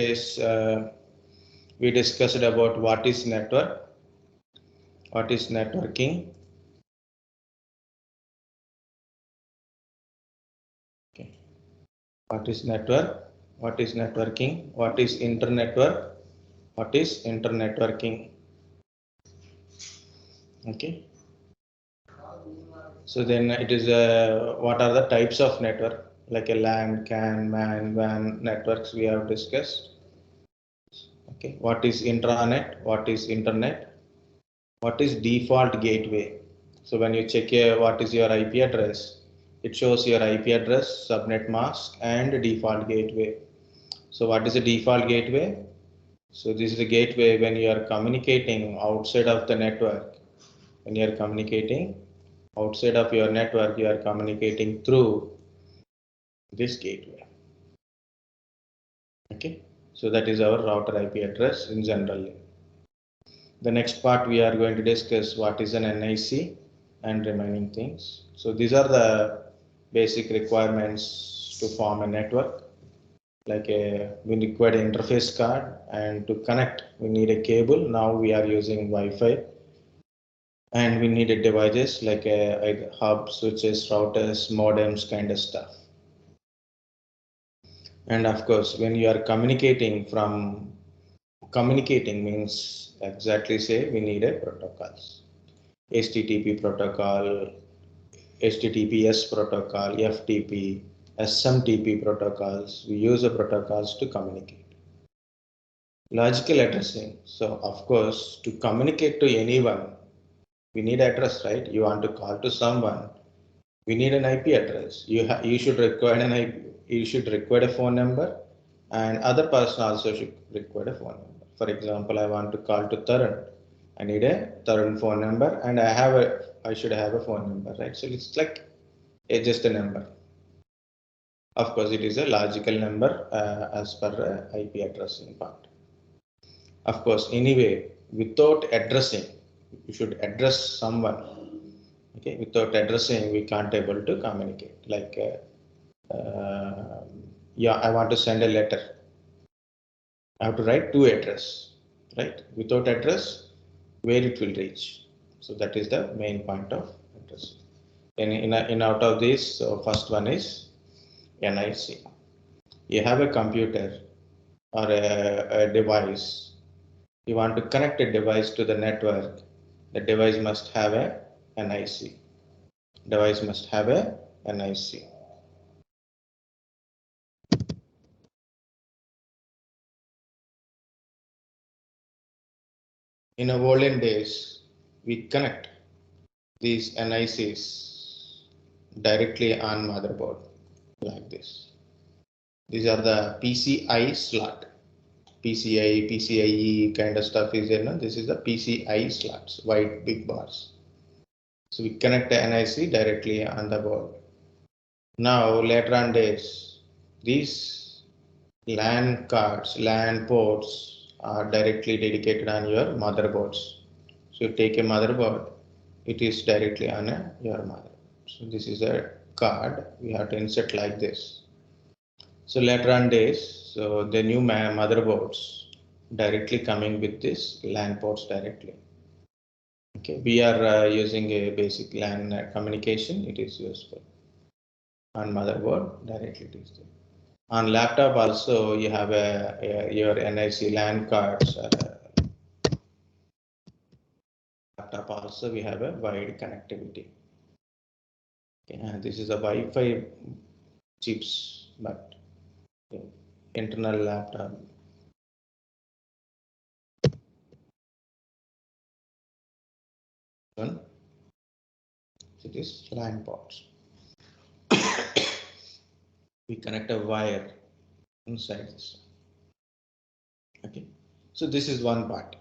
is we discussed about what is network, what is networking. Okay. What is network? What is networking? What is internetwork? What is internetworking? Okay. So then it is what are the types of network, like a LAN, CAN, MAN, WAN networks we have discussed. Okay. What is intranet? What is internet? What is default gateway? So when you check what is your IP address, it shows your IP address, subnet mask, and default gateway. So what is a default gateway? So this is a gateway when you are communicating outside of the network. When you are communicating outside of your network, you are communicating through this gateway. Okay, so that is our router IP address in general. The next part we are going to discuss what is an NIC and remaining things. So these are the basic requirements to form a network. Like we require an interface card, and to connect we need a cable. Now we are using Wi-Fi, and we need devices like a hub, switches, routers, modems, kind of stuff. And of course, when you are communicating means exactly say we need a protocols. HTTP protocol, HTTPS protocol, FTP, SMTP protocols. We use the protocols to communicate. Logical addressing. So of course, to communicate to anyone, we need address, right? You want to call to someone, we need an IP address. You should require an IP. You should require a phone number, and other person also should require a phone number. For example, I want to call to Tarun. I need a Tarun phone number, and I should have a phone number, right? So it's like just a number. Of course, it is a logical number as per IP addressing part. Of course, anyway, without addressing, you should address someone. Okay, without addressing, we can't able to communicate. Like, yeah, I want to send a letter. I have to write to address, right? Without address, where it will reach. So that is the main point of address. In out of this, so first one is NIC. You have a computer or a device. You want to connect a device to the network. The device must have a NIC. Device must have a NIC. In the olden days, we connect these NICs directly on motherboard like this. These are the PCI slot. PCI, PCIe kind of stuff is there. No? This is the PCI slots, white big bars. So we connect the NIC directly on the board. Now later on days, these LAN cards, LAN ports are directly dedicated on your motherboards. So you take a motherboard, it is directly on your motherboard. So this is a card, we have to insert like this. So later on days, so the new motherboards directly coming with this LAN ports directly. Okay, we are using a basic LAN communication, it is useful. On motherboard directly it is there. On laptop also you have your NIC LAN cards. Laptop also we have a wide connectivity. Okay, this is a Wi-Fi chips, but internal laptop. One, it is LAN ports. We connect a wire inside this. Okay, so this is one part.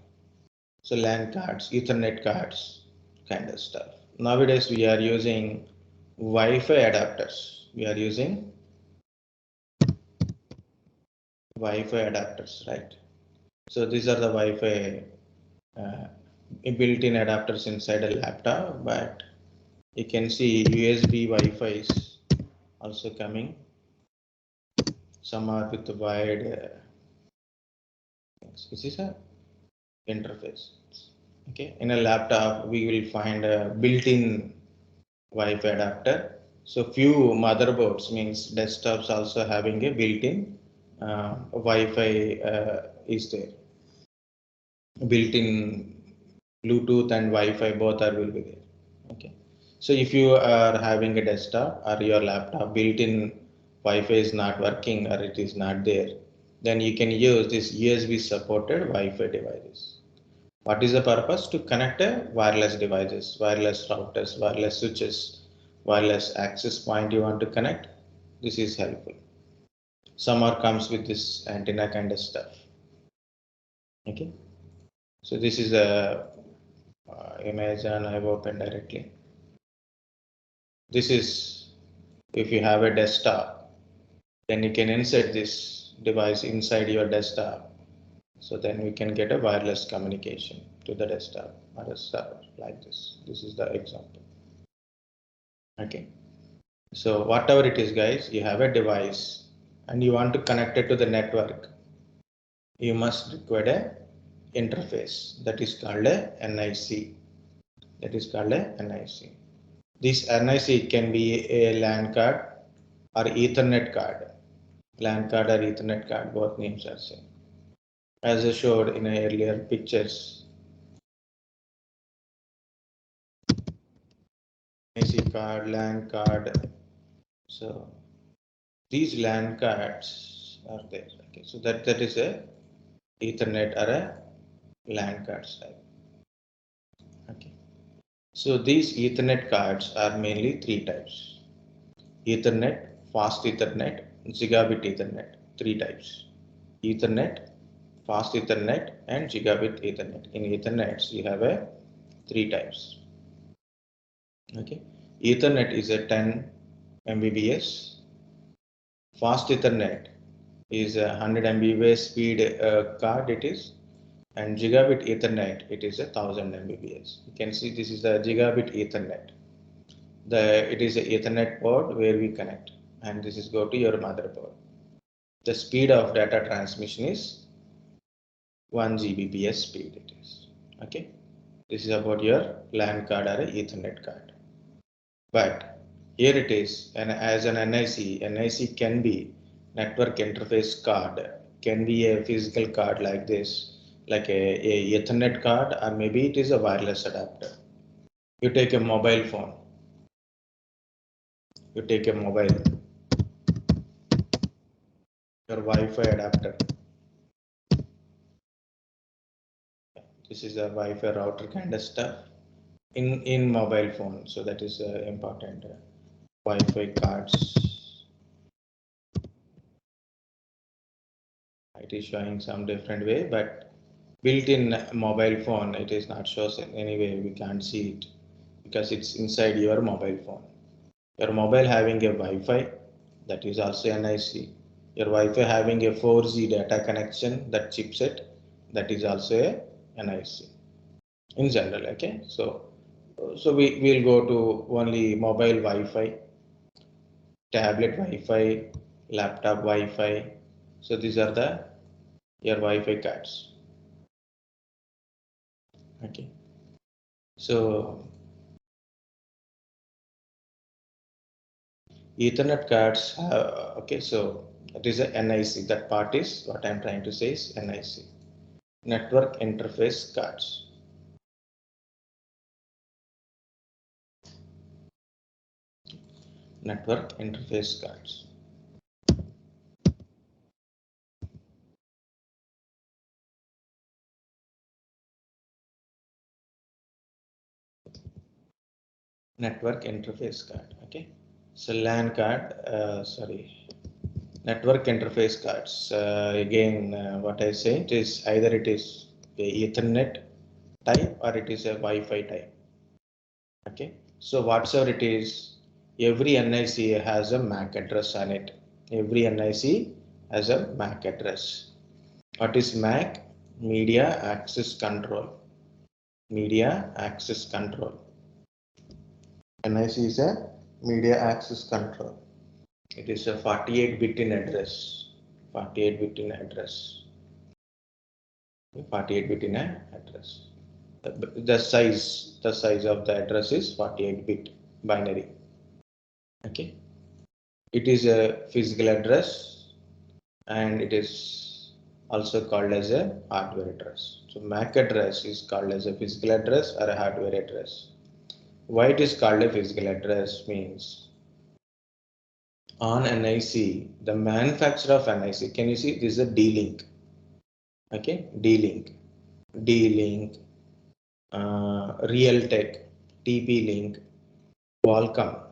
So LAN cards, Ethernet cards, kind of stuff. Nowadays we are using Wi-Fi adapters. We are using Wi-Fi adapters, right? So these are the Wi-Fi built-in adapters inside a laptop, but you can see USB Wi-Fi is also coming. Some are with the wired This is a interface. Okay, in a laptop we will find a built-in Wi-Fi adapter. So few motherboards means desktops also having a built-in Wi-Fi is there. Built-in Bluetooth and Wi-Fi both are will be there. Okay. So if you are having a desktop or your laptop built-in Wi-Fi is not working or it is not there, then you can use this USB supported Wi-Fi devices. What is the purpose? To connect a wireless devices, wireless routers, wireless switches, wireless access point you want to connect. This is helpful. Some are comes with this antenna kind of stuff. Okay. So this is a image and I've opened directly. This is if you have a desktop, then you can insert this device inside your desktop. So then we can get a wireless communication to the desktop or a server like this. This is the example. Okay. So whatever it is, guys, you have a device and you want to connect it to the network. You must require a interface that is called a NIC. That is called a NIC. This NIC can be a LAN card or Ethernet card. LAN card or Ethernet card, both names are same. As I showed in earlier pictures, NIC card, LAN card. So these LAN cards are there. Okay, so that is a Ethernet or a LAN cards type. Okay. So these Ethernet cards are mainly three types: Ethernet, fast Ethernet, Gigabit Ethernet. Three types: Ethernet, fast Ethernet, and Gigabit Ethernet. In Ethernets, you have a three types. Okay. Ethernet is a 10 Mbps. Fast Ethernet is a 100 Mbps speed card. It is, and Gigabit Ethernet it is a 1000 Mbps. You can see this is the Gigabit Ethernet. It is a Ethernet port where we connect, and this is go to your motherboard. The speed of data transmission is 1 Gbps speed. It is okay. This is about your LAN card or a Ethernet card. But here it is, and as an NIC, NIC can be network interface card, can be a physical card like this, like a Ethernet card, or maybe it is a wireless adapter. You take a mobile phone, you take a mobile, your Wi-Fi adapter. This is a Wi-Fi router kind of stuff in mobile phone. So that is important. Wi-Fi cards. It is showing some different way, but built-in mobile phone, it is not shows in any way. We can't see it because it's inside your mobile phone. Your mobile having a Wi-Fi, that is also NIC. Your Wi-Fi having a 4G data connection, that chipset, that is also a NIC in general. Okay, so we will go to only mobile Wi-Fi, tablet Wi-Fi, laptop Wi-Fi. So these are the your Wi-Fi cards. Okay, so Ethernet cards have, okay, so that is a NIC. That part is what I'm trying to say is NIC, network interface cards. Network interface cards. Network interface card. Okay, so LAN card. Network interface cards. Again, what I say it is either it is a Ethernet type or it is a Wi-Fi type. Okay, so whatsoever it is, every NIC has a MAC address on it. Every NIC has a MAC address. What is MAC? Media Access Control. Media Access Control. NIC is a Media Access Control. It is a 48-bit in address. 48-bit in address. 48-bit in an address. The size of the address is 48-bit binary. Okay. It is a physical address and it is also called as a hardware address. So MAC address is called as a physical address or a hardware address. Why it is called a physical address means on NIC, the manufacturer of NIC, can you see this is a D-link? Okay, D-link, D-link, Realtek, TP-Link, Qualcomm.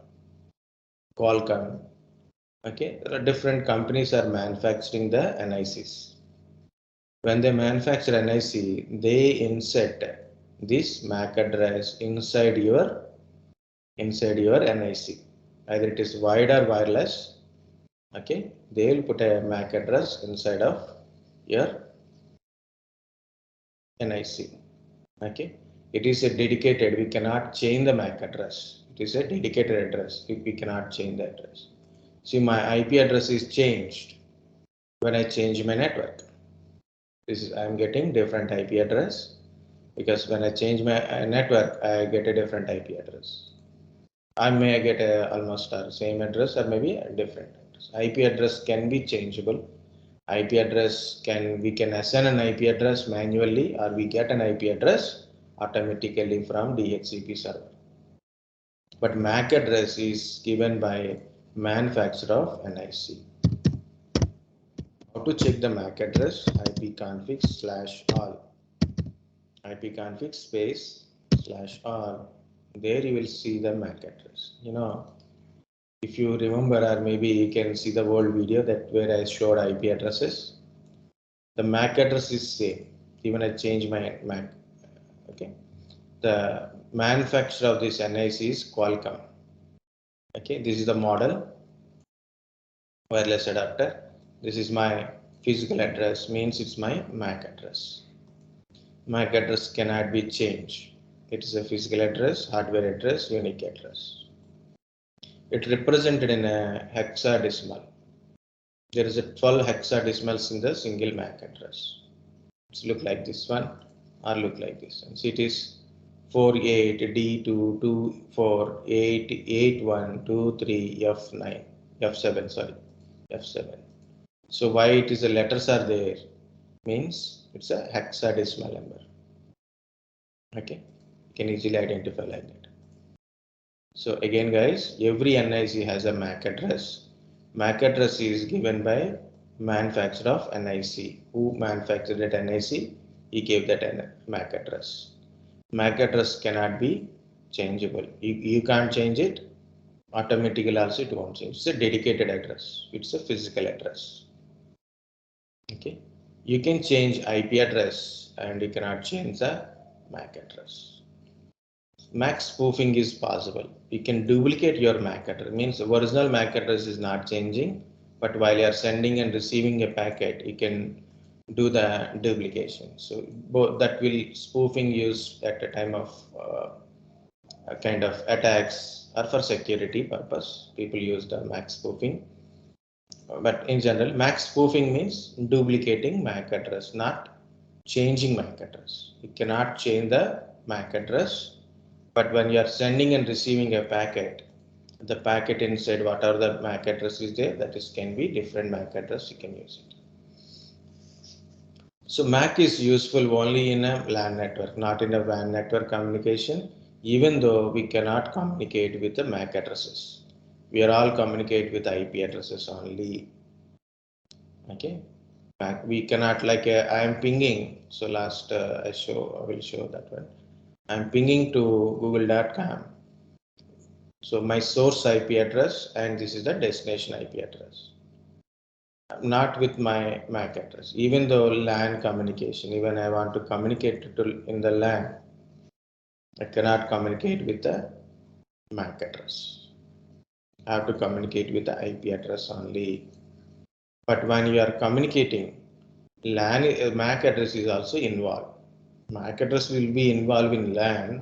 Okay, there are different companies are manufacturing the NICs. When they manufacture NIC, they insert this MAC address inside your NIC. Either it is wired or wireless. Okay, they will put a MAC address inside of your NIC. Okay, it is a dedicated. We cannot change the MAC address. It is a dedicated address. We cannot change the address. See, my IP address is changed when I change my network. This is I am getting different IP address because when I change my network, I get a different IP address. I may get almost same address or maybe a different address. IP address can be changeable. IP address we can assign an IP address manually or we get an IP address automatically from DHCP server. But MAC address is given by manufacturer of NIC. How to check the MAC address? ipconfig/all. ipconfig /all. There you will see the MAC address. If you remember, or maybe you can see the old video that where I showed IP addresses. The MAC address is same. Even I change my MAC. Okay. The manufacturer of this NIC is Qualcomm. Okay. This is the model wireless adapter. This is my physical address. Means it's my MAC address. MAC address cannot be changed. It is a physical address, hardware address, unique address. It represented in a hexadecimal. There is a 12 hexadecimals in the single MAC address. It's look like this one or look like this one. So it is 48D2248812 F7 F7. So why it is the letters are there means it's a hexadecimal number. Okay, you can easily identify like that. So again guys, every NIC has a MAC address. MAC address is given by manufacturer of NIC. Who manufactured that NIC? He gave that MAC address. MAC address cannot be changeable. You can't change it. Automatically also it won't change. It's a dedicated address. It's a physical address. Okay. You can change IP address and you cannot change the MAC address. MAC spoofing is possible. You can duplicate your MAC address. Means the original MAC address is not changing, but while you are sending and receiving a packet, you can do the duplication. So both that will spoofing used at the time of a kind of attacks or for security purpose. People use the MAC spoofing. But in general, MAC spoofing means duplicating MAC address, not changing MAC address. You cannot change the MAC address, but when you are sending and receiving a packet, the packet inside whatever the MAC address is there, that is can be different MAC address, you can use it. So MAC is useful only in a LAN network, not in a WAN network communication, even though we cannot communicate with the MAC addresses. We are all communicate with IP addresses only. Okay, we cannot like I am pinging. So last I will show that one. I'm pinging to google.com. So my source IP address and this is the destination IP address. Not with my MAC address. Even though LAN communication, even I want to communicate in the LAN, I cannot communicate with the MAC address. I have to communicate with the IP address only. But when you are communicating, LAN MAC address is also involved. MAC address will be involved in LAN,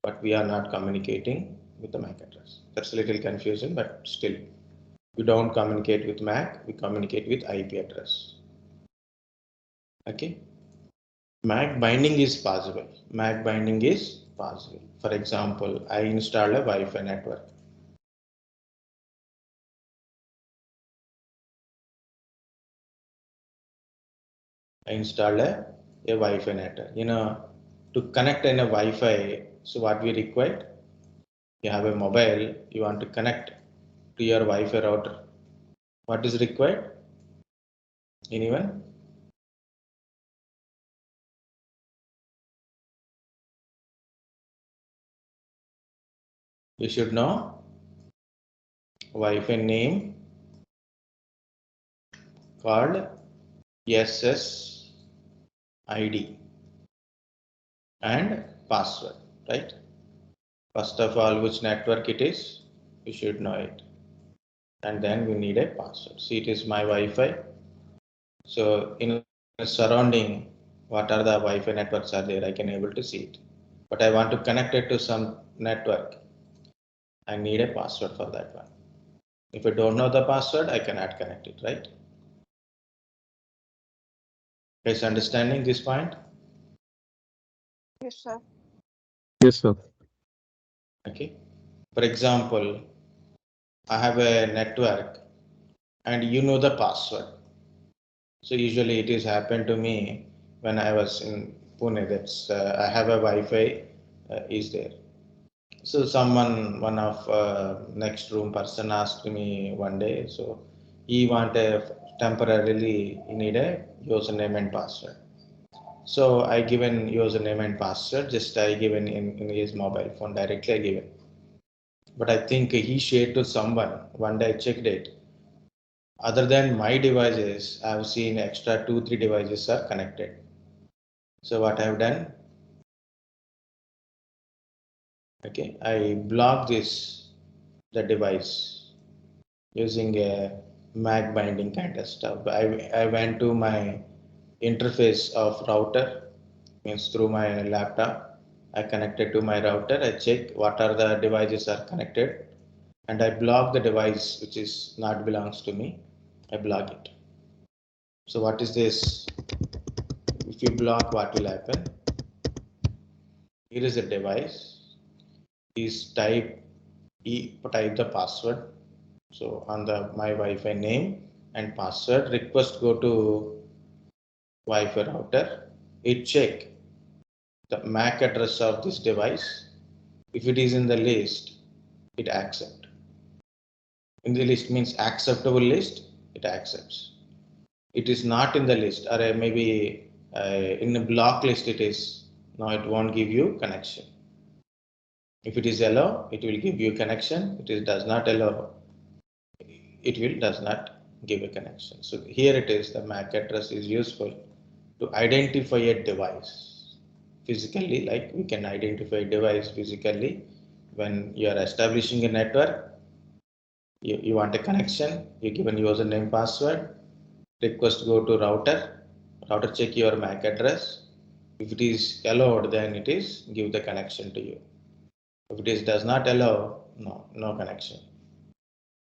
but we are not communicating with the MAC address. That's a little confusion, but still, we don't communicate with MAC, we communicate with IP address. Okay. MAC binding is possible. MAC binding is possible. For example, I install a Wi-Fi network. I install a Wi-Fi network. To connect in a Wi-Fi, so what we require? You have a mobile, you want to connect to your Wi-Fi router. What is required? Anyone? You should know Wi-Fi name called SSID and password, right? First of all, which network it is, you should know it. And then we need a password. See, it is my Wi-Fi. So in the surrounding, what are the Wi-Fi networks are there? I can able to see it. But I want to connect it to some network. I need a password for that one. If I don't know the password, I cannot connect it, right? Guys, understanding this point? Yes, sir. Yes, sir. Okay. For example, I have a network and you know the password. So usually it is happened to me when I was in Pune. That's I have a Wi-Fi is there. So one of next room person asked me one day. So he wanted temporarily he need a username and password. So I given username and password. Just I given in his mobile phone directly I given. But I think he shared to someone. One day I checked it. Other than my devices, I have seen extra 2-3 devices are connected. So what I have done, okay, I block the device using a MAC binding kind of stuff. I went to my interface of router, means through my laptop. I connected to my router. I check what are the devices are connected, and I block the device which is not belongs to me. I block it. So what is this? If you block, what will happen? Here is a device. Is type the password. So on the my Wi-Fi name and password, request go to Wi-Fi router. It check the MAC address of this device. If it is in the list, it accept. In the list means acceptable list, it accepts. It is not in the list, or maybe in the block list it is. No, it won't give you connection. If it is allow, it will give you connection. It does not allow, it does not give a connection. So here it is, the MAC address is useful to identify a device physically, like we can identify a device physically when you are establishing a network. You want a connection, you give a username password, request go to router check your MAC address. If it is allowed, then it is give the connection to you. If it is does not allow, no connection.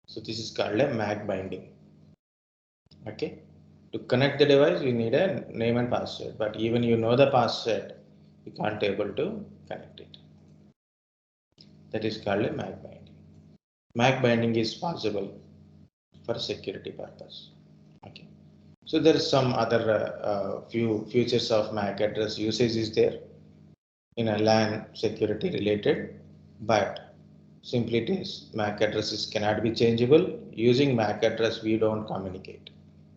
So this is called a MAC binding. Okay. To connect the device, you need a name and password, but even you know the password, you can't able to connect it. That is called a MAC binding. MAC binding is possible for security purpose. Okay. So there is some other few features of MAC address usage is there in a LAN security related, but simply it is MAC addresses cannot be changeable. Using MAC address, we don't communicate.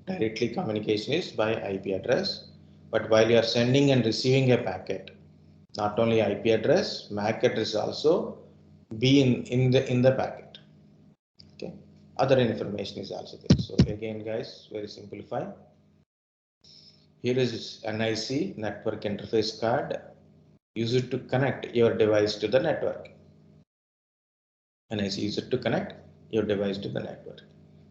Directly communication is by IP address, but while you are sending and receiving a packet, not only IP address, MAC address also be in the packet. Okay, other information is also there. So again, guys, very simplify. Here is NIC network interface card. Use it to connect your device to the network. NIC use it to connect your device to the network.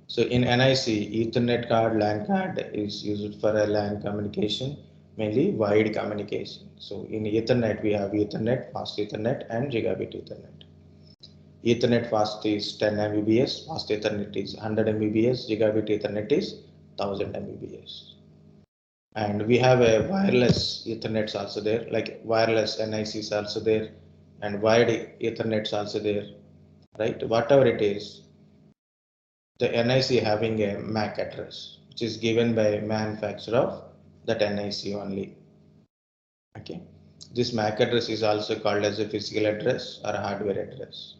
So in NIC, Ethernet card, LAN card is used for a LAN communication, mainly wide communication. So in Ethernet, we have Ethernet, fast Ethernet, and Gigabit Ethernet. Ethernet fast is 10 Mbps, fast Ethernet is 100 Mbps, Gigabit Ethernet is 1000 Mbps. And we have a wireless Ethernet also there, like wireless NICs also there, and wired Ethernet also there, right? Whatever it is, the NIC having a MAC address, which is given by manufacturer of that NIC only. Okay, this MAC address is also called as a physical address or a hardware address.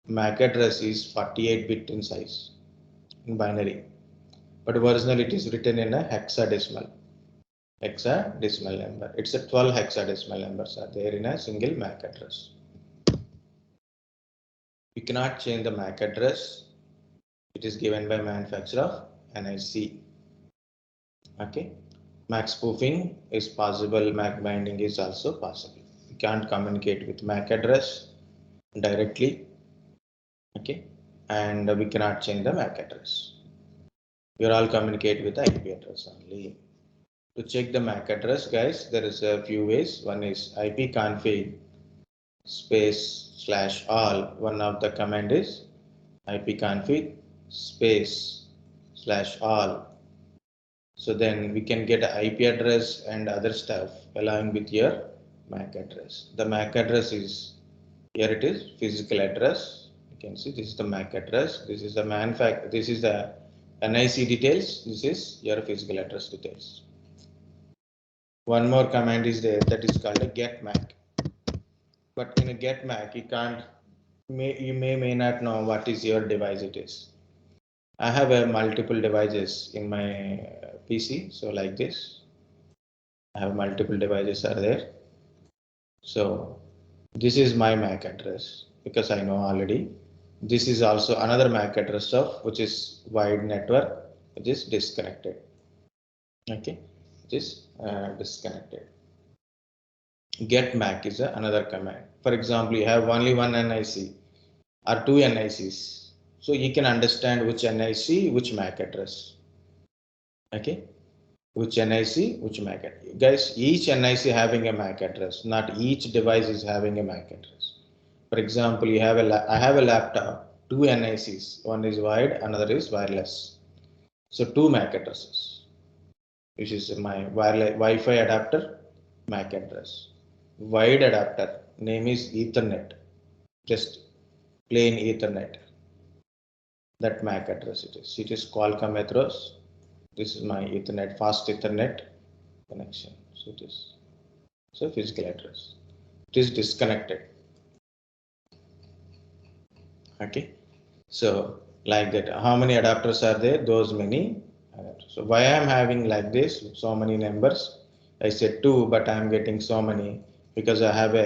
MAC address is 48-bit in size in binary, but originally it is written in a hexadecimal number. It's a 12 hexadecimal numbers are there in a single MAC address. You cannot change the MAC address. It is given by manufacturer of NIC. Okay. MAC spoofing is possible. MAC binding is also possible. You can't communicate with MAC address directly. Okay. And we cannot change the MAC address. We all communicate with the IP address only. To check the MAC address, guys, there is a few ways. One is ipconfig space/all. One of the command is ipconfig space/all. So then we can get an IP address and other stuff along with your MAC address. The MAC address is here. It is physical address. You can see this is the MAC address. This is the This is the NIC details. This is your physical address details. One more command is there that is called a get MAC. But in a get MAC, you may not know what is your device it is. I have multiple devices in my PC. So like this, I have multiple devices are there. So this is my MAC address because I know already. This is also another MAC address of which is wide network, which is disconnected. Okay, which is disconnected. Get MAC is another command. For example, you have only one NIC or two NICs. So you can understand which NIC, which MAC address. Okay, which NIC, which MAC address. Guys, each NIC having a MAC address, not each device is having a MAC address. For example, I have a laptop, two NICs, one is wired, another is wireless. So two MAC addresses. This is my wireless Wi-Fi adapter, MAC address. Wired adapter, name is Ethernet, just plain Ethernet. That MAC address it is. It is Qualcomm Ethos. This is my Ethernet, fast Ethernet connection. So it is. So physical address. It is disconnected. Okay. So like that, how many adapters are there? Those many adapters. So why I am having like this, so many numbers? I said two, but I am getting so many because I have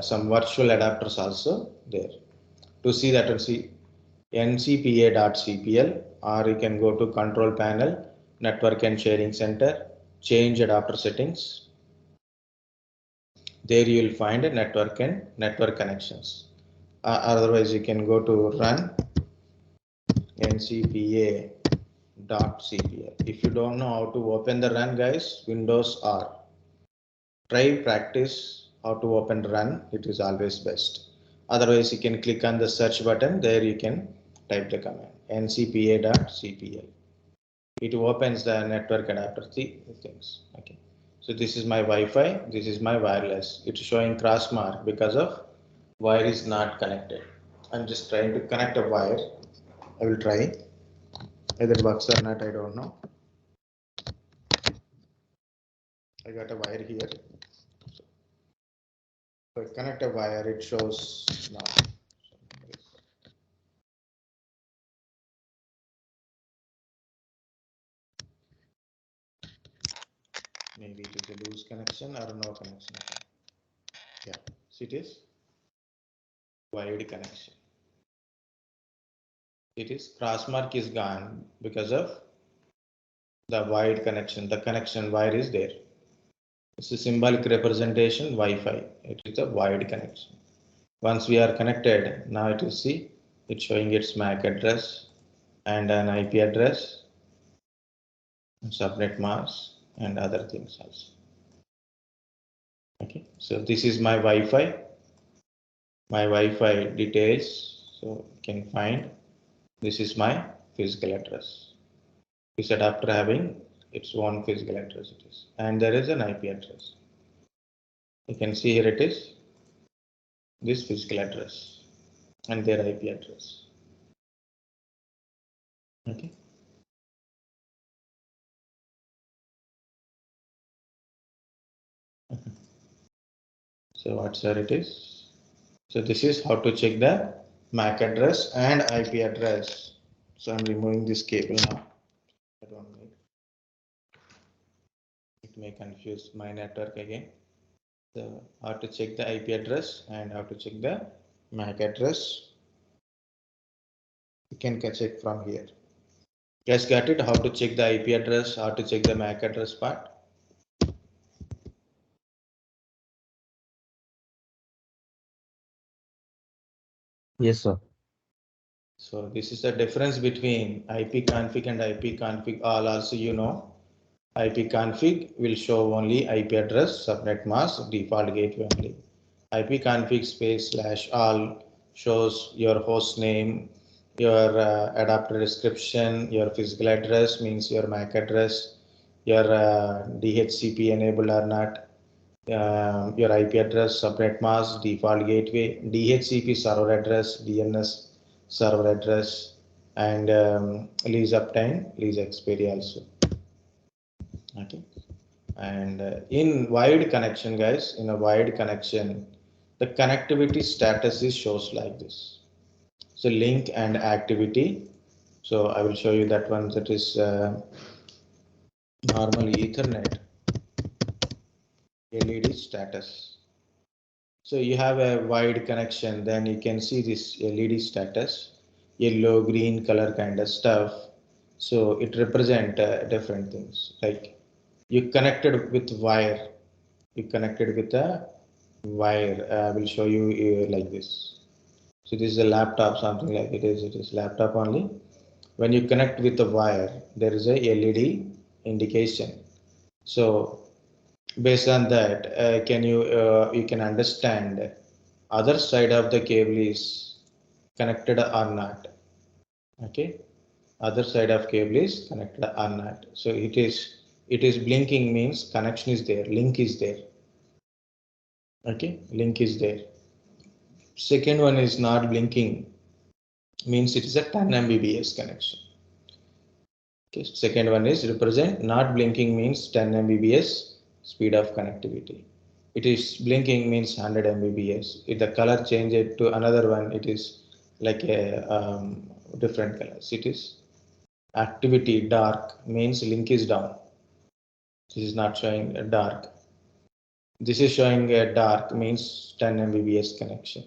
some virtual adapters also there. To see that, to see ncpa.cpl, or you can go to control panel, network and sharing center, change adapter settings. There you will find a network and network connections. Otherwise, you can go to run ncpa.cpl. If you don't know how to open the run, guys, Windows R. Try practice how to open run. It is always best. Otherwise, you can click on the search button. There you can type the command ncpa.cpl. It opens the network adapter things. Okay. So this is my Wi-Fi. This is my wireless. It's showing cross mark because of wire is not connected. I'm just trying to connect a wire. I will try. Whether it works or not, I don't know. I got a wire here. So I connect a wire, it shows now. Maybe it is a loose connection or no connection. Yeah, see it is wired connection. It is cross mark is gone because of the wired connection. The connection wire is there. It's a symbolic representation Wi-Fi. It is a wired connection. Once we are connected, now it is see it's showing its MAC address and an IP address, subnet mask, and other things also. Okay, so this is my Wi-Fi. My Wi-Fi details. So you can find this is my physical address. This adapter having its own physical address it is, and there is an IP address. You can see here it is this physical address and their IP address. Okay. So what's it is? So this is how to check the MAC address and IP address. So I'm removing this cable now. I don't need. It may confuse my network again. So how to check the IP address and how to check the MAC address. You can check from here. Guys, got it? How to check the IP address, how to check the MAC address part. Yes, sir. So this is the difference between IP config and IP config all. Also, you know, IP config will show only IP address, subnet mask, default gateway only. IP config space / all shows your host name, your adapter description, your physical address means your MAC address, your DHCP enabled or not, your IP address, subnet mask, default gateway, DHCP server address, DNS server address, and lease uptime, lease expiry also. Okay. And in wired connection, guys, in a wired connection, the connectivity status is shows like this. So link and activity. So I will show you that one. That is normally Ethernet LED status. So you have a wide connection, then you can see this LED status, yellow, green color kind of stuff. So it represent different things. Like you connected with wire, you connected with a wire. I will show you like this. So this is a laptop, something like it is laptop only. When you connect with the wire, there is a LED indication. So based on that, you can understand other side of the cable is connected or not. Okay, other side of cable is connected or not. So it is blinking means connection is there, link is there. Okay, link is there. Second one is not blinking means it is a 10 Mbps connection. Okay, second one is represent not blinking means 10 Mbps speed of connectivity. It is blinking means 100 Mbps. If the color change it to another one, it is like a different colors. It is activity dark means link is down. This is not showing a dark. This is showing a dark means 10 Mbps connection.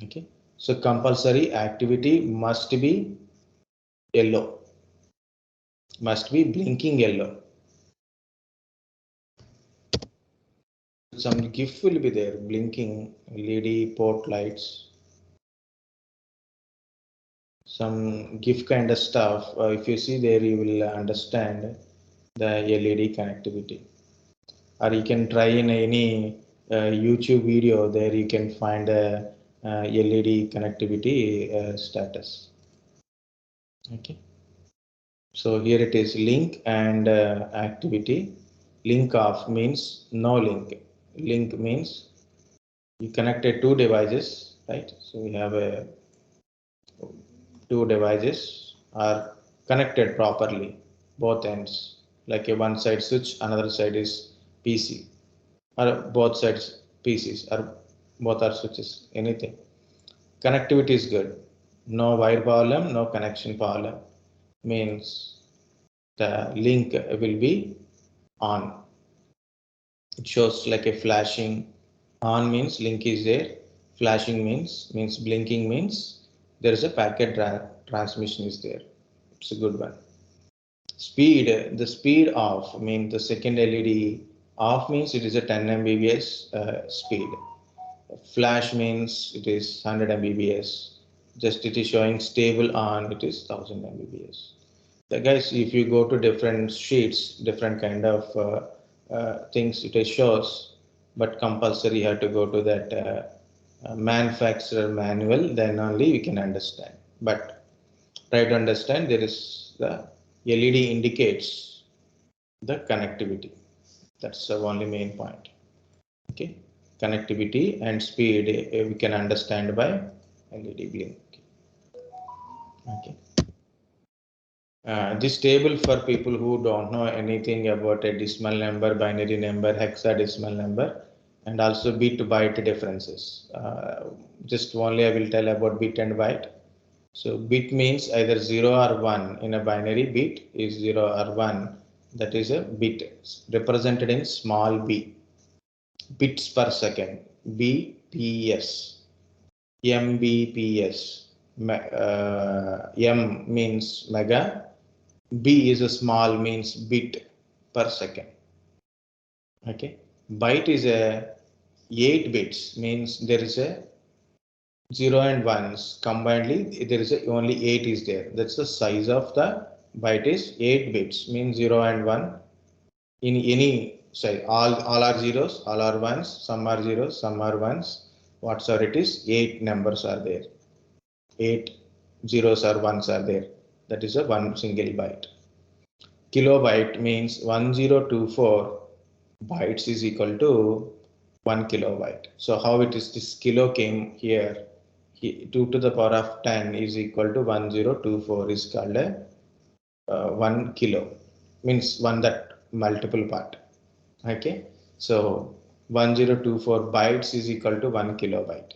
Okay, so compulsory activity must be yellow, must be blinking yellow. Some GIF will be there, blinking LED port lights, some GIF kind of stuff. If you see there, you will understand the LED connectivity. Or you can try in any YouTube video, there you can find a LED connectivity status. Okay. So here it is link and activity. Link off means no link. Link means you connected two devices, right? So we have two devices are connected properly, both ends. Like a one side switch, another side is PC, or both sides PCs, or both are switches. Anything. Connectivity is good. No wire problem, no connection problem. Means the link will be on. It shows like a flashing. On means link is there. Flashing means blinking means there is a packet transmission is there. It's a good one. Speed, the speed off means the second LED off means it is a 10 Mbps speed. Flash means it is 100 Mbps. Just it is showing stable on, it is 1000 Mbps. The guys, if you go to different sheets, different kind of things it shows, but compulsory you have to go to that manufacturer manual, then only we can understand. But try to understand there is the LED indicates the connectivity. That's the only main point. Okay, connectivity and speed we can understand by LED blink. Okay. This table for people who don't know anything about a decimal number, binary number, hexadecimal number, and also bit to byte differences. Just only I will tell about bit and byte. So bit means either 0 or 1 in a binary. Bit is 0 or 1. That is a bit represented in small b. Bits per second. BPS. Mbps. M means mega. B is a small means bit per second. Okay. Byte is a 8 bits means there is a 0 and 1s combinedly there is only 8 is there. That's the size of the byte is 8 bits means 0 and 1 in any size. All are zeros, all are ones, some are zeros, some are ones. Whatsoever it is, 8 numbers are there. 8 zeros or ones are there. That is a one single byte. Kilobyte means 1024 bytes is equal to 1 kilobyte. So how it is this kilo came here? 2 to the power of 10 is equal to 1024 is called a 1 kilo, means one that multiple part. Okay, so 1024 bytes is equal to 1 kilobyte,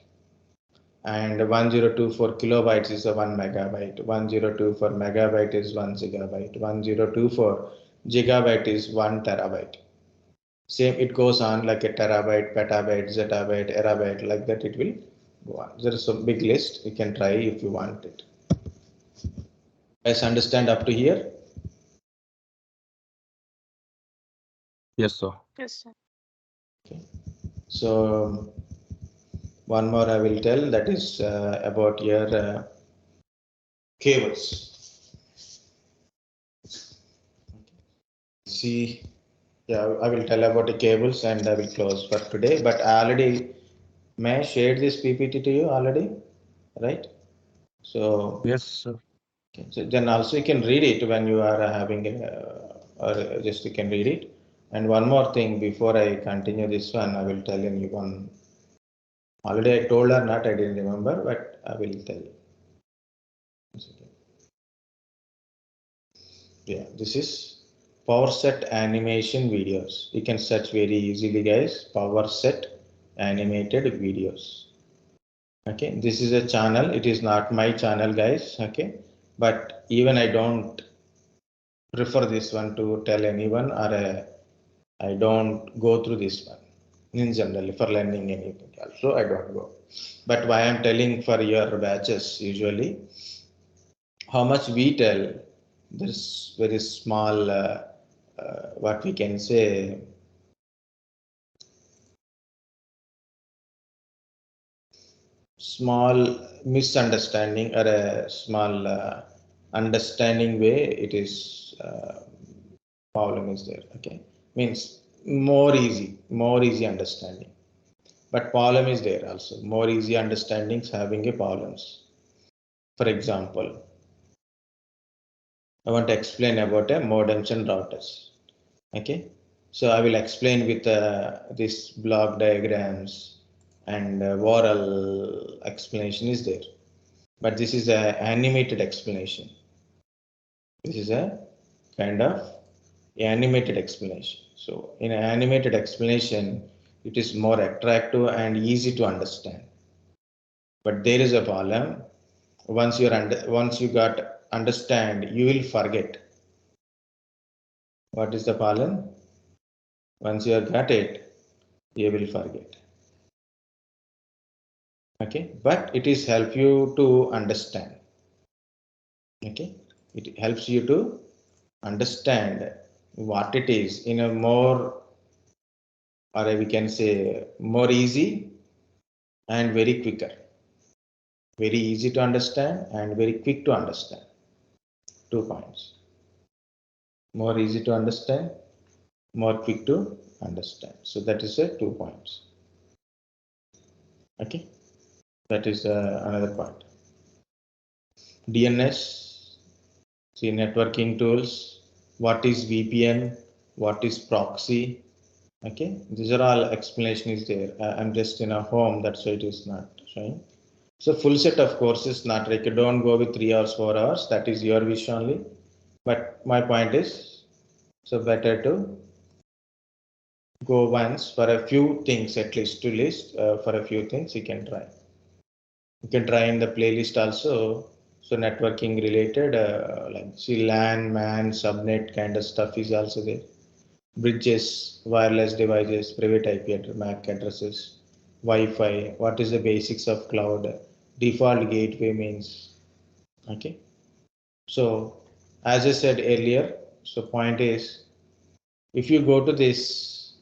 and 1024 kilobytes is a 1 megabyte. 1024 megabyte is 1 gigabyte. 1024 gigabyte is 1 terabyte. Same, it goes on like a terabyte, petabyte, zettabyte, erabyte, like that it will go on. There is a big list. You can try if you want it. Guys, understand up to here? Yes, sir. Yes, sir. Okay. So one more I will tell, that is about your cables. See, yeah, I will tell about the cables and I will close for today. But I already may I shared this PPT to you already, right? So Yes, sir. okay, so then also you can read it when you are having or just you can read it. And one more thing before I continue this one, I will tell you one. Already I told or not, I didn't remember, but I will tell you. Yeah, this is power set animation videos. You can search very easily, guys. Power set animated videos. Okay, this is a channel. It is not my channel, guys. Okay, but even I don't prefer this one to tell anyone, or I don't go through this one in general for learning anything. Also, I don't go. But why I'm telling for your batches usually, how much we tell, there's very small what we can say small misunderstanding or a small understanding way it is problem is there. Okay, means more easy understanding, but problem is there also. More easy understandings having a problems. For example, I want to explain about a modems and routers. Okay, so I will explain with this block diagrams and oral explanation is there, but this is a animated explanation. This is a kind of animated explanation. So in an animated explanation, it is more attractive and easy to understand. But there is a problem. Once you got understand, you will forget. What is the problem? Once you have got it, you will forget. Okay, but it is help you to understand. Okay, it helps you to understand what it is in a more, or we can say more easy and very quicker. Very easy to understand and very quick to understand. 2 points. More easy to understand, more quick to understand. So that is a 2 points. Okay, that is another point. DNS See networking tools, what is VPN, what is proxy. Okay, these are all explanation is there. I'm just in a home, that's why it is not showing. So full set of courses not required. Don't go with 3 hours, 4 hours. That is your wish only. But my point is, so better to go once for a few things at least to list for a few things you can try. You can try in the playlist also. So networking related, like see LAN, MAN, subnet kind of stuff is also there. Bridges, wireless devices, private IP MAC addresses, Wi-Fi. What is the basics of cloud? Default gateway means. Okay. So as I said earlier, so point is, if you go to this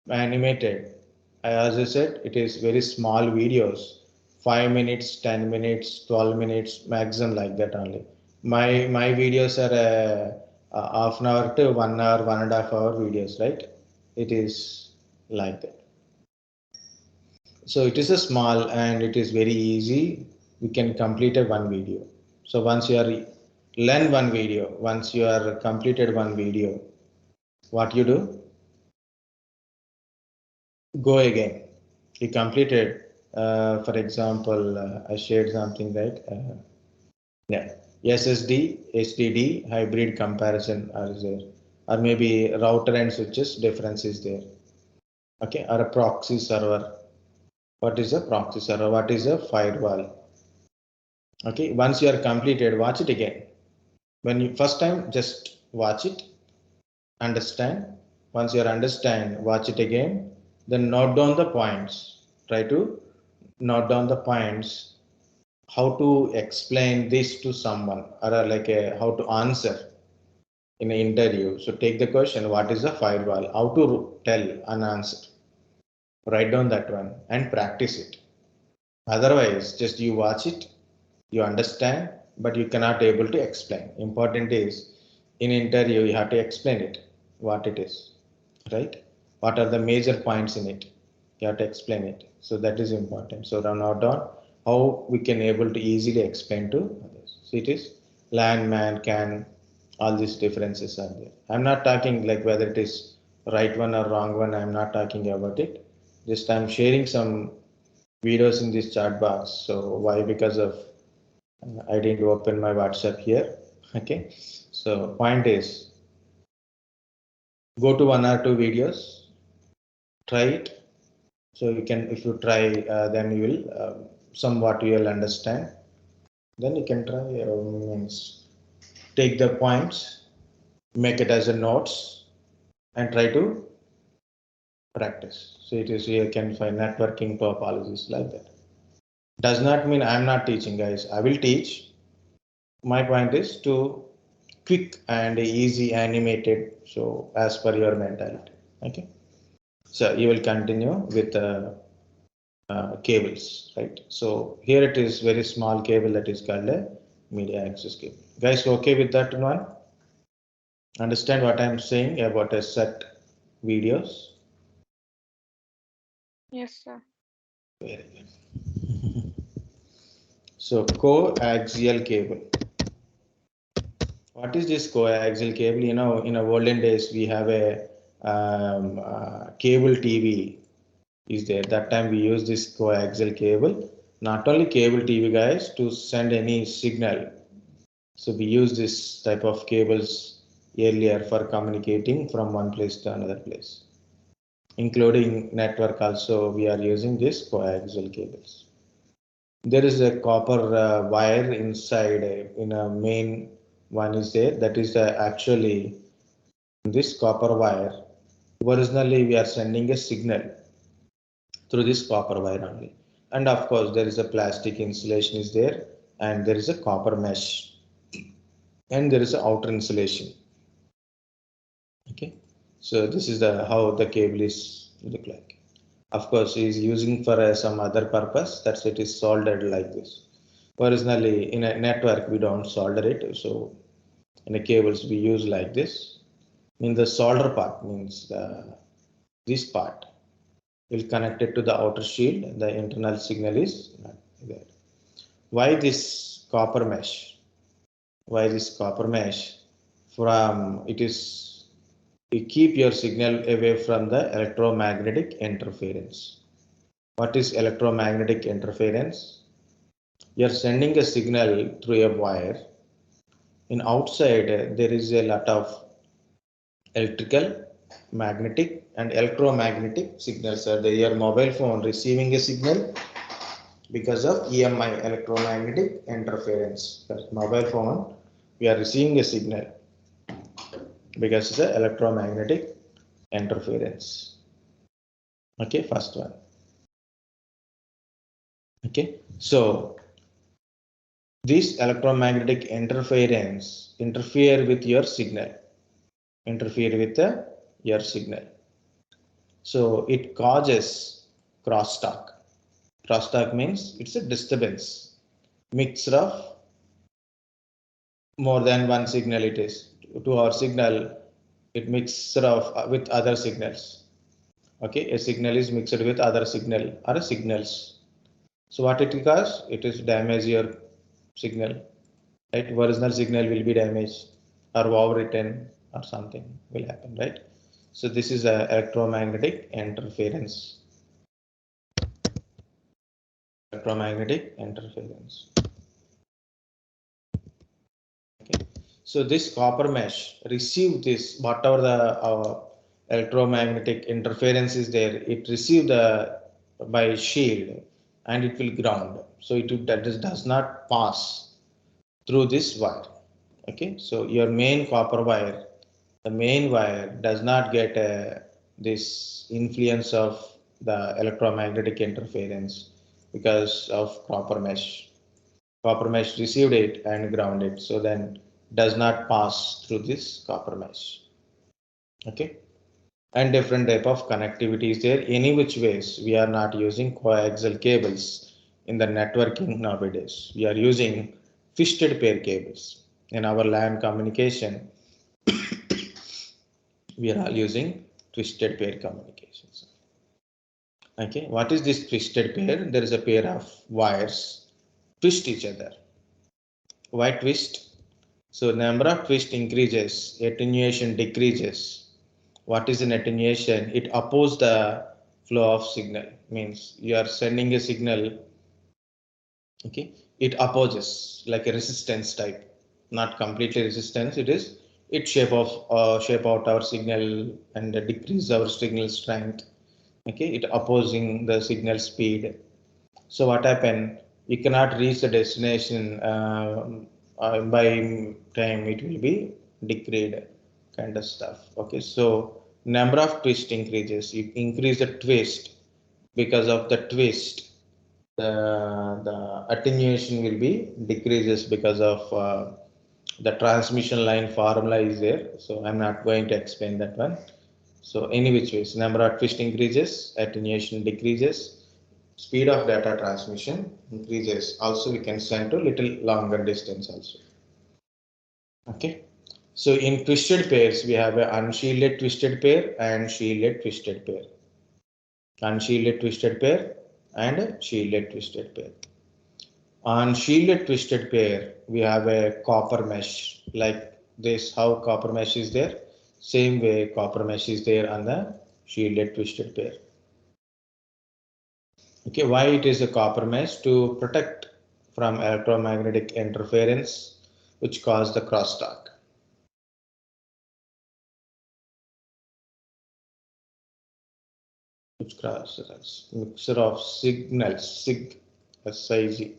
animated, as I said, it is very small videos, 5 minutes, 10 minutes, 12 minutes, maximum like that only. My videos are half an hour to 1 hour, 1.5 hour videos, right? It is like that. So it is a small and it is very easy. We can complete a one video. So once you are learn one video, once you are completed one video, what you do? Go again. You completed, for example, I shared something, right? Yeah, SSD, HDD, hybrid comparison are there, or maybe router and switches difference is there. Okay, or a proxy server. What is a proxy server? What is a firewall? Okay, once you are completed, watch it again. When you first time, just watch it, understand. Once you understand, watch it again, then note down the points. Try to note down the points, how to explain this to someone, or like how to answer in an interview. So take the question, what is a firewall? How to tell an answer. Write down that one and practice it. Otherwise, just you watch it, you understand, but you cannot able to explain. Important is in interview you have to explain it, what it is, right? What are the major points in it? You have to explain it. So that is important. So note down how we can able to easily explain to others. So it is LAN, MAN, CAN, all these differences are there. I'm not talking like whether it is right one or wrong one. I'm not talking about it. Just I'm sharing some videos in this chat box. So why? Because of I didn't open my WhatsApp here. Okay. So point is, go to 1 or 2 videos, try it. So you can, if you try, then you will somewhat you will understand. Then you can try, means take the points, make it as a notes, and try to practice. So it is, you can find networking topologies like that. Does not mean I'm not teaching, guys. I will teach. My point is to quick and easy animated. So as per your mentality. Okay. So you will continue with cables, right? So here it is very small cable that is called a media access cable. Guys, okay with that one? Understand what I'm saying about a set videos? Yes, sir. Very good. So coaxial cable. What is this coaxial cable? You know, in the olden days we have a cable TV is there. That time we use this coaxial cable. Not only cable TV, guys, to send any signal. So we use this type of cables earlier for communicating from one place to another place, including network also we are using this coaxial cables. There is a copper wire inside in a main one is there, that is actually this copper wire. Originally we are sending a signal through this copper wire only, and of course there is a plastic insulation is there, and there is a copper mesh, and there is an outer insulation. Okay, so this is the how the cable is look like. Of course, is using for some other purpose. That's it is soldered like this. Originally, in a network, we don't solder it. So in the cables, we use like this. In the solder part means this part will connect it to the outer shield. The internal signal is not there. Why this copper mesh? Why this copper mesh? From it is, you keep your signal away from the electromagnetic interference. What is electromagnetic interference? You are sending a signal through a wire. In outside, there is a lot of electrical, magnetic, and electromagnetic signals. Are there? Your mobile phone receiving a signal because of EMI, electromagnetic interference. That mobile phone, we are receiving a signal because it's a electromagnetic interference. Okay, first one. Okay, so this electromagnetic interference interfere with your signal, your signal. So it causes crosstalk. Crosstalk means it's a disturbance, mixture of more than one signal. It is to our signal, it mixture of with other signals. Okay, a signal is mixed with other signal or signals. So what it cause? It is damage your signal. Right, original signal will be damaged or overwritten or something will happen, right? So this is a electromagnetic interference. Electromagnetic interference. Okay. So this copper mesh receive this, whatever the electromagnetic interference is there, it receive the by shield and it will ground. So it does not pass through this wire. Okay, so your main copper wire, the main wire does not get this influence of the electromagnetic interference because of copper mesh. Copper mesh received it and grounded, so then does not pass through this copper mesh. Okay, and different type of connectivity is there. Any which ways, we are not using coaxial cables in the networking nowadays. We are using twisted pair cables in our LAN communication. We are all using twisted pair communications. Okay, what is this twisted pair? There is a pair of wires twist each other. Why twist? So number of twist increases, attenuation decreases. What is an attenuation? It opposes the flow of signal. Means you are sending a signal. Okay, it opposes like a resistance type, not completely resistance. It shape out our signal and decrease our signal strength. Okay, it opposing the signal speed. So what happened? You cannot reach the destination by time. It will be decreased kind of stuff. Okay, so number of twist increases. You increase the twist. Because of the twist, the attenuation will be decreases because of the transmission line formula is there. So I'm not going to explain that one. So any which ways, number of twist increases, attenuation decreases, speed of data transmission increases. Also we can send to little longer distance also. Okay, so in twisted pairs we have an unshielded twisted pair and shielded twisted pair. Unshielded twisted pair and shielded twisted pair. On shielded twisted pair we have a copper mesh like this. How copper mesh is there, same way copper mesh is there on the shielded twisted pair. Okay, why it is a copper mesh? To protect from electromagnetic interference which cause the crosstalk. Which causes mixture of signals, SIG.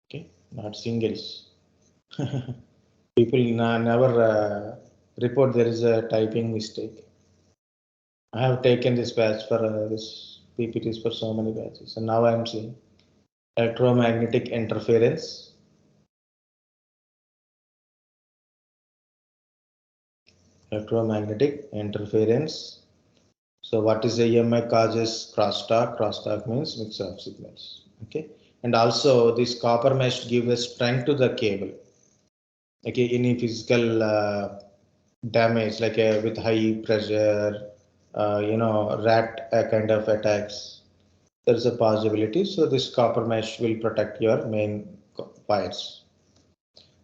Okay, not singles. People never report there is a typing mistake. I have taken this batch for this PPTs for so many batches, and now I am seeing electromagnetic interference. Electromagnetic interference. So what is the EMI causes crosstalk? Crosstalk means mix of signals. Okay, and also this copper mesh gives a strength to the cable. Okay, any physical damage like with high pressure, rat kind of attacks. there is a possibility. So this copper mesh will protect your main wires.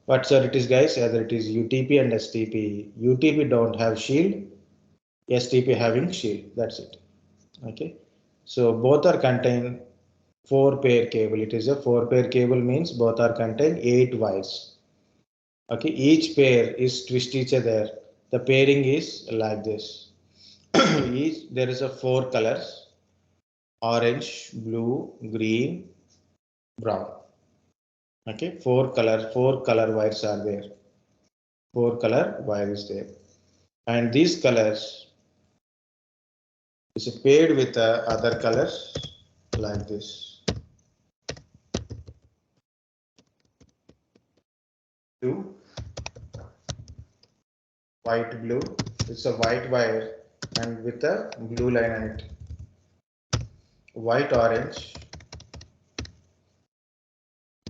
Whatever it is, guys, either it is UTP and STP. UTP don't have shield, STP having shield. That's it. Okay. So both are contain 4-pair cable. It is a 4-pair cable, means both are contain 8 wires. Okay. Each pair is twist each other. The pairing is like this. There is a 4 colors: orange, blue, green, brown. Okay, 4 color wires are there. 4 color wire is there, and these colors is paired with other colors like this. Blue, white, blue. It's a white wire and with a blue line on it. White, orange,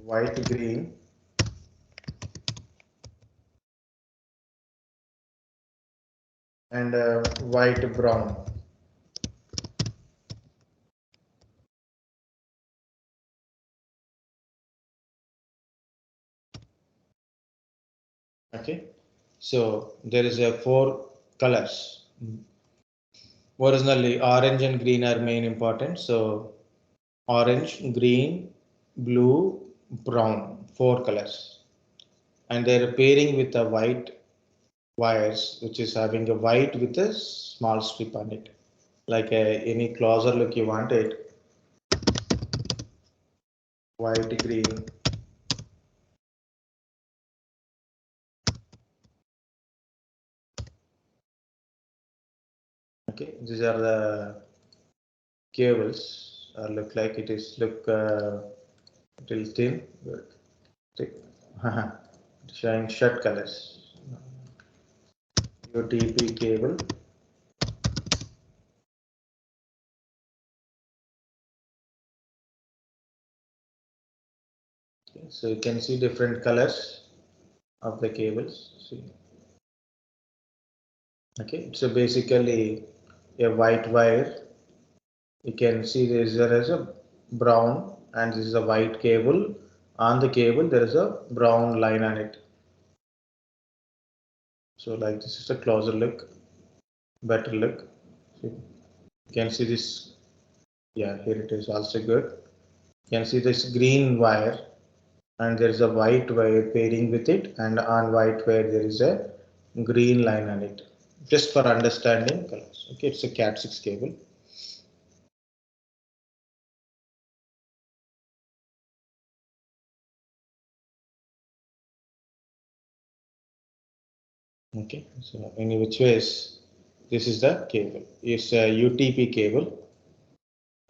white, green, and white, brown. Okay, so there is a 4 colors. Originally, orange and green are main important. So orange, green, blue, brown, 4 colors, and they're pairing with the white wires, which is having a white with a small strip on it, like any closer look you want it. White, green, okay, these are the cables. Look like it is look little thin, but showing shirt colors. UTP cable. Okay, so you can see different colors of the cables. See. Okay, so basically a white wire. You can see there is a brown, and this is a white cable. On the cable there is a brown line on it. So like this is a closer look, better look. See, you can see this. Yeah, here it is also good. You can see this green wire, and there is a white wire pairing with it, and on white wire there is a green line on it. Just for understanding colors. Okay, it's a Cat6 cable. Okay, so in which ways, this is the cable. It's a UTP cable,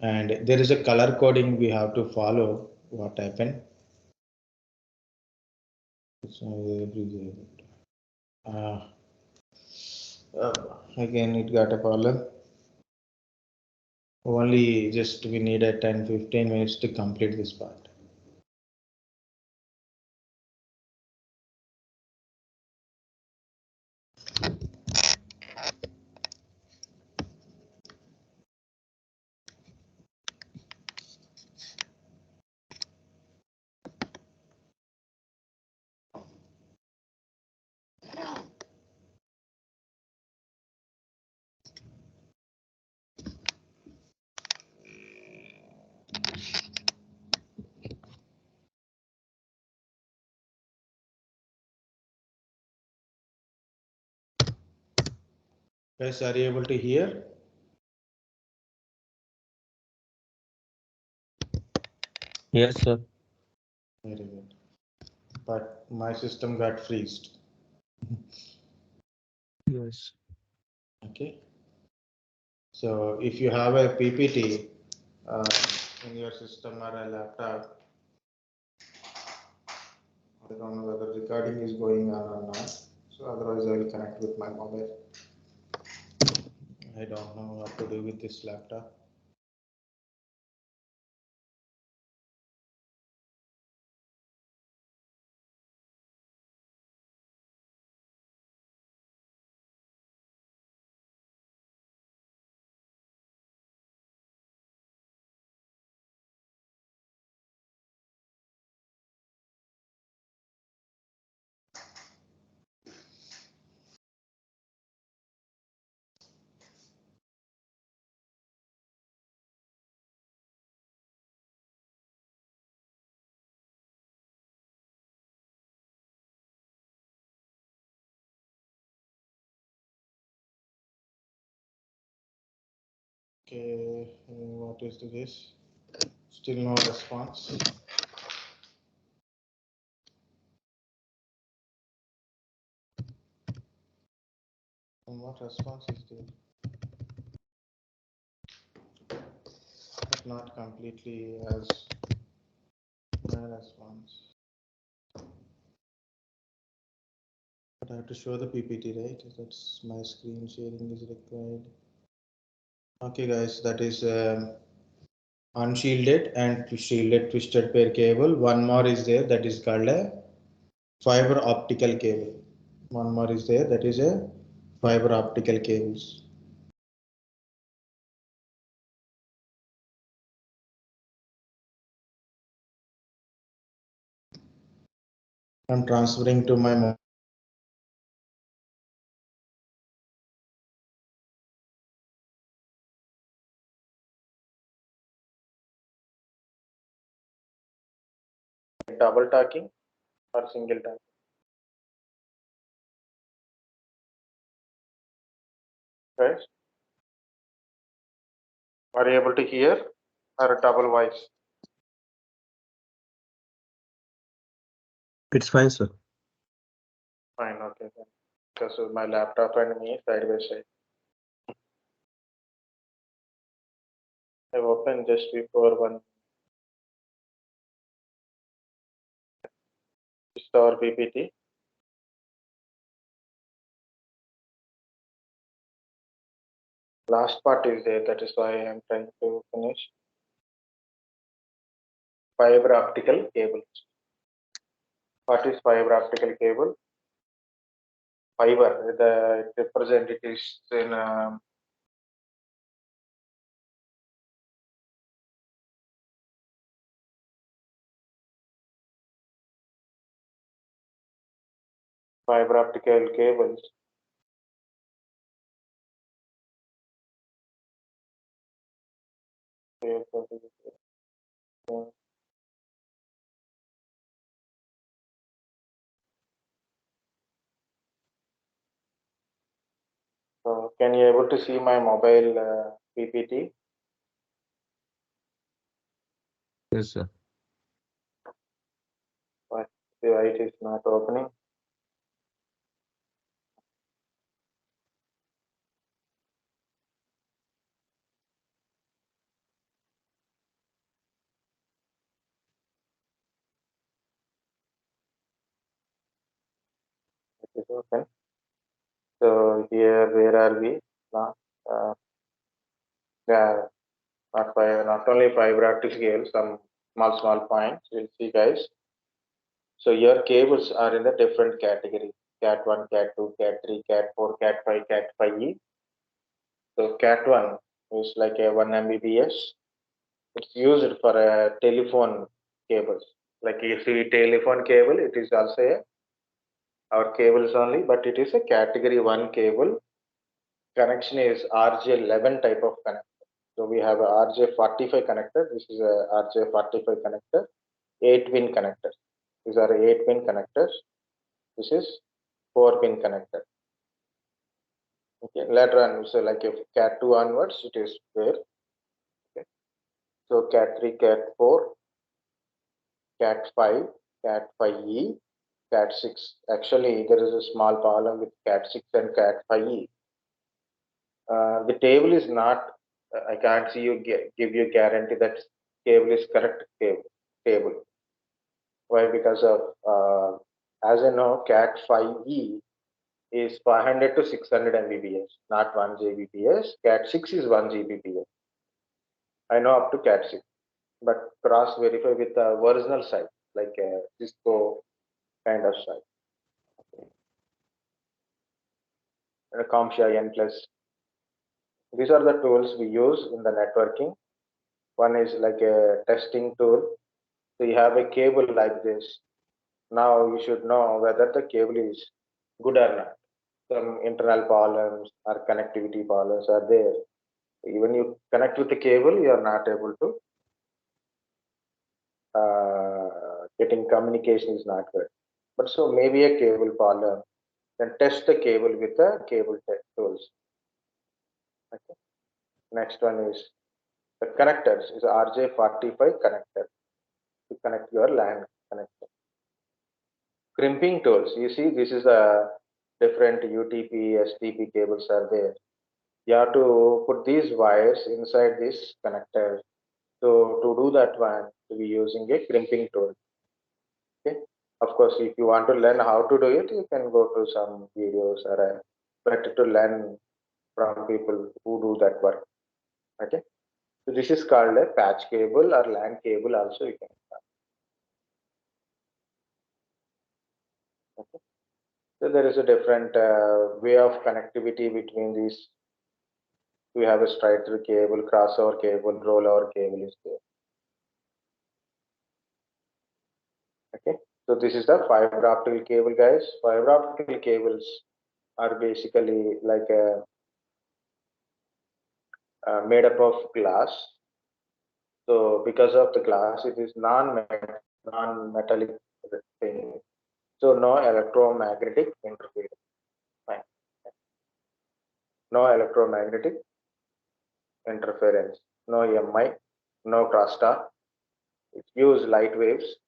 and there is a color coding we have to follow. What happened? Uh, Again, it got a problem. Only just we need a 10-15 minutes to complete this part. Guys, are you able to hear? Yes, sir. Very good. But my system got freezed. Yes. Okay. So if you have a PPT in your system or a laptop, I don't know whether recording is going on or not. So otherwise I will connect with my mobile. I don't know what to do with this laptop. Okay, what is this? Still no response. And what response is there? But not completely as no response. But I have to show the PPT, right? That's my screen sharing is required. Okay, guys, that is unshielded and shielded twisted pair cable. One more is there, that is called a fiber optical cable. One more is there, that is a fiber optical cables. I'm transferring to my double talking or single talking. Guys, are you able to hear or a double voice? It's fine, sir. Fine, okay then. Because of my laptop and me side by side. I've opened just before one. This is our PPT. Last part is there, that is why I'm trying to finish. Fiber optical cable. What is fiber optical cable? Fiber, the representatives in fiber optical cables. So can you able to see my mobile PPT? Yes, sir. Why it is not opening? It is open. So here, where are we? Now, yeah, not only fiber optic cable, some small points. We'll see, guys. So your cables are in the different category: Cat 1, Cat 2, Cat 3, Cat 4, Cat 5, Cat 5e. So Cat 1 is like a 1 Mbps. It's used for a telephone cables. Like if you see telephone cable, it is also our cables only, but it is a category 1 cable. Connection is RJ11 type of connector. So we have a RJ45 connector. This is a RJ45 connector, 8-pin connector. These are 8-pin connectors. This is 4-pin connector. Okay, later on, so like if Cat 2 onwards, it is there. Okay. So Cat 3, Cat 4, Cat 5, Cat 5e, Cat 6. Actually, there is a small problem with Cat 6 and Cat 5e. The table is not, I can't see you give you guarantee that cable is correct table. Why? Because of, as I know, Cat 5e is 500 to 600 Mbps, not 1 Gbps. Cat 6 is 1 Gbps. I know up to Cat 6, but cross verify with the original site, like a Cisco kind of site. A CompTIA N plus. These are the tools we use in the networking. One is like a testing tool. So you have a cable like this. Now you should know whether the cable is good or not. Some internal problems or connectivity problems are there. Even you connect with the cable, you are not able to getting communication is not good. But so maybe a cable problem. Then test the cable with the cable test tools. Okay. Next one is the connectors is RJ45 connector to connect your LAN connector. Crimping tools. You see, this is a different UTP, STP cables are there. You have to put these wires inside this connector. So to do that one, we using a crimping tool. Okay. Of course, if you want to learn how to do it, you can go to some videos or better to learn from people who do that work. Okay. So this is called a patch cable or LAN cable also you can call. Okay. So there is a different way of connectivity between these. We have a straight through cable, crossover cable, rollover cable is there. Okay. So this is the fiber optic cable, guys. Fiber optic cables are basically like a made up of glass. So because of the glass, it is non-metallic thing. So no electromagnetic interference. Fine. No electromagnetic interference. No EMI. No crosstalk. It uses light waves.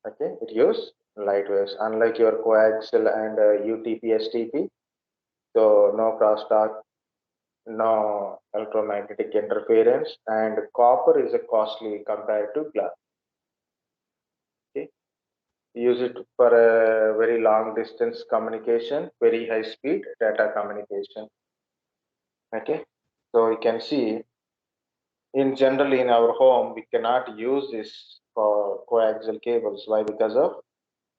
Okay, it uses light waves. Unlike your coaxial and UTP, STP. So no crosstalk, no electromagnetic interference, and copper is a costly compared to glass. Okay, use it for a very long distance communication, very high speed data communication. Okay, so you can see in general in our home we cannot use this for coaxial cables. Why? Because of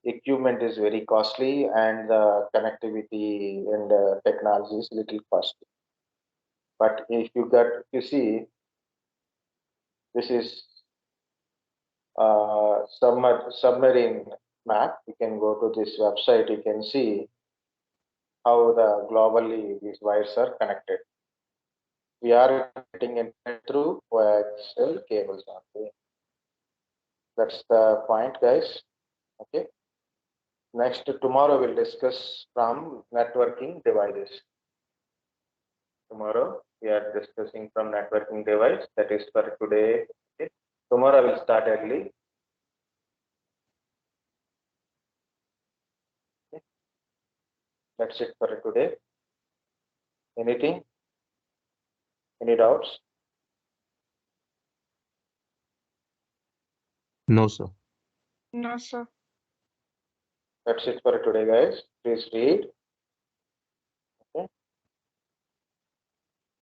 equipment is very costly and the connectivity and technology is little costly. But if you see, this is submarine map. You can go to this website. You can see how the globally these wires are connected. We are getting internet through coaxial cables. Okay, that's the point, guys. Okay. Next, tomorrow we'll discuss from networking devices. Tomorrow we are discussing from networking device. That is for today. Okay. Tomorrow I will start early. Okay. That's it for today. Anything? Any doubts? No, sir. No, sir. That's it for today, guys. Please read,